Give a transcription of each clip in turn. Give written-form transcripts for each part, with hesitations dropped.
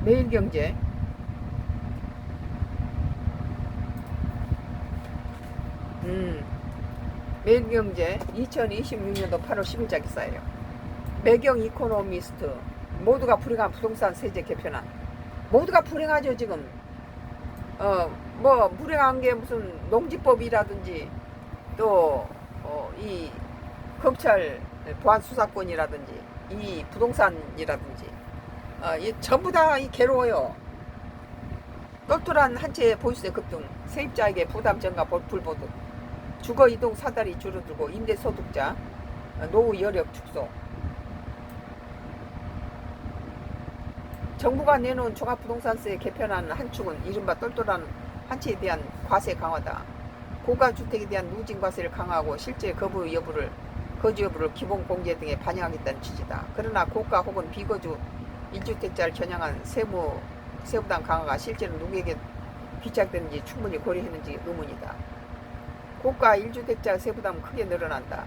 매일경제. 매일경제 2026년도 8월 10일자 기사예요. 매경 이코노미스트. 모두가 불행한 부동산 세제 개편안. 모두가 불행하죠 지금. 뭐 불행한 게 무슨 농지법이라든지 또 이 검찰 보안 수사권이라든지 이 부동산이라든지 이 전부 다 이 괴로워요. 똘똘한 한 채의 보유세 급등, 세입자에게 부담 증가 불보듯, 주거 이동 사다리 줄어들고 임대소득자 노후 여력 축소. 정부가 내놓은 종합부동산세 개편안 한 축은 이른바 똘똘한 한 채에 대한 과세 강화다. 고가주택에 대한 누진과세를 강화하고 실제 거주 여부를 기본 공제 등에 반영하겠다는 취지다. 그러나 고가 혹은 비거주 1주택자를 겨냥한 세부담 강화가 실제로 누구에게 귀착되는지 충분히 고려했는지 의문이다. 고가 1주택자 세부담은 크게 늘어난다.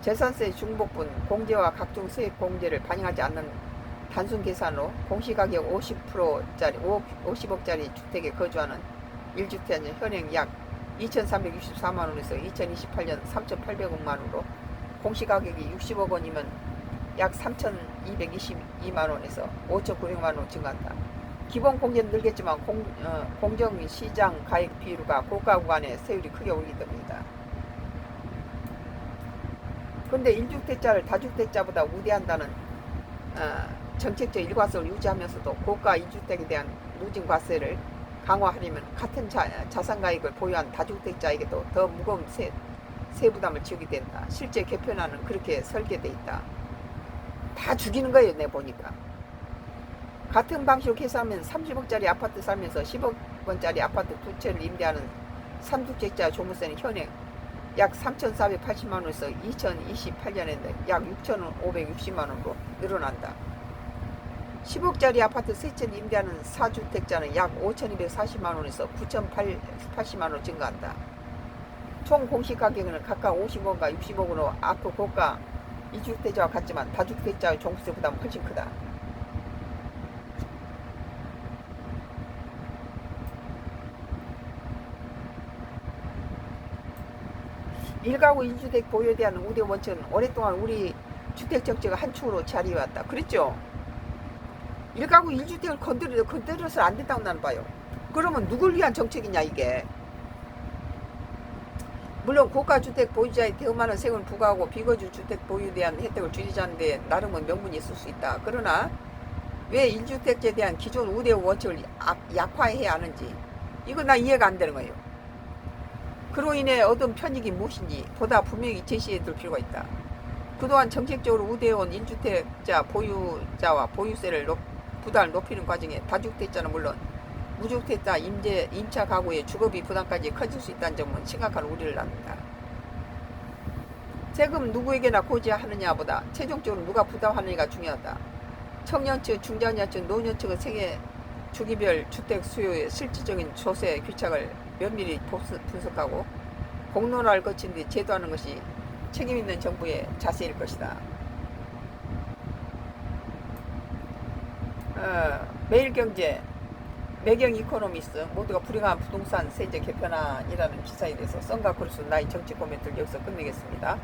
재산세 중복분 공제와 각종 세액 공제를 반영하지 않는 단순 계산으로 공시가격 50억짜리 주택에 거주하는 1주택자는 현행 약 2,364만원에서 2028년 3,800억만원으로 공시가격이 60억 원이면 약 3,222만원에서 5,900만원 증가한다. 기본 공제는 늘겠지만 공정시장 가액 비율과 고가 구간의 세율이 크게 오르기 때문이다. 그런데 1주택자를 다주택자보다 우대한다는 정책적 일관성을 유지하면서도 고가 1주택에 대한 누진과세를 강화하려면 같은 자산가액을 보유한 다주택자에게도 더 무거운 세부담을 지우게 된다. 실제 개편안은 그렇게 설계되어 있다. 다 죽이는 거예요. 내 보니까. 같은 방식으로 계산하면 30억짜리 아파트 살면서 10억 원짜리 아파트 두 채를 임대하는 3주택자 종부세는 현행 약 3,480만원에서 2028년에 약 6,560만원으로 늘어난다. 10억짜리 아파트 세 채를 임대하는 4주택자는 약 5,240만원에서 9,080만원 증가한다. 총 공시가격은 각각 50억과 60억으로 앞으로 고가 2주택자와 같지만 다주택자의 종부세 부담은 훨씬 크다. 일가구 1주택 보유에 대한 우대 원칙은 오랫동안 우리 주택정책의 한 축으로 자리해왔다. 그랬죠? 일가구 1주택을 건드려서 안 된다고 나는 봐요. 그러면 누굴 위한 정책이냐 이게. 물론 고가주택 보유자의 더 많은 세금을 부과하고 비거주 주택 보유에 대한 혜택을 줄이자는 데 나름은 명분이 있을 수 있다. 그러나 왜 1주택자에 대한 기존 우대 원칙을 약화해야 하는지 이거 나 이해가 안 되는 거예요. 그로 인해 얻은 편익이 무엇인지 보다 분명히 제시해 둘 필요가 있다. 그동안 정책적으로 우대해온 1주택자 보유자와 보유세를 부담을 높이는 과정에 다주택자는 물론 무주택자 임차 가구의 주거비 부담까지 커질 수 있다는 점은 심각한 우려를 낳는다. 세금 누구에게나 고지하느냐보다 최종적으로 누가 부담하느냐가 중요하다. 청년층, 중장년층, 노년층의 세계 주기별 주택 수요의 실질적인 조세 귀착을 면밀히 분석하고 공론화를 거친 뒤 제도하는 것이 책임있는 정부의 자세일 것이다. 매일경제 매경 이코노미스트 모두가 불행한 부동산 세제 개편안이라는 기사에 대해서 썬과 크루스 나의 정치 코멘트를 여기서 끝내겠습니다.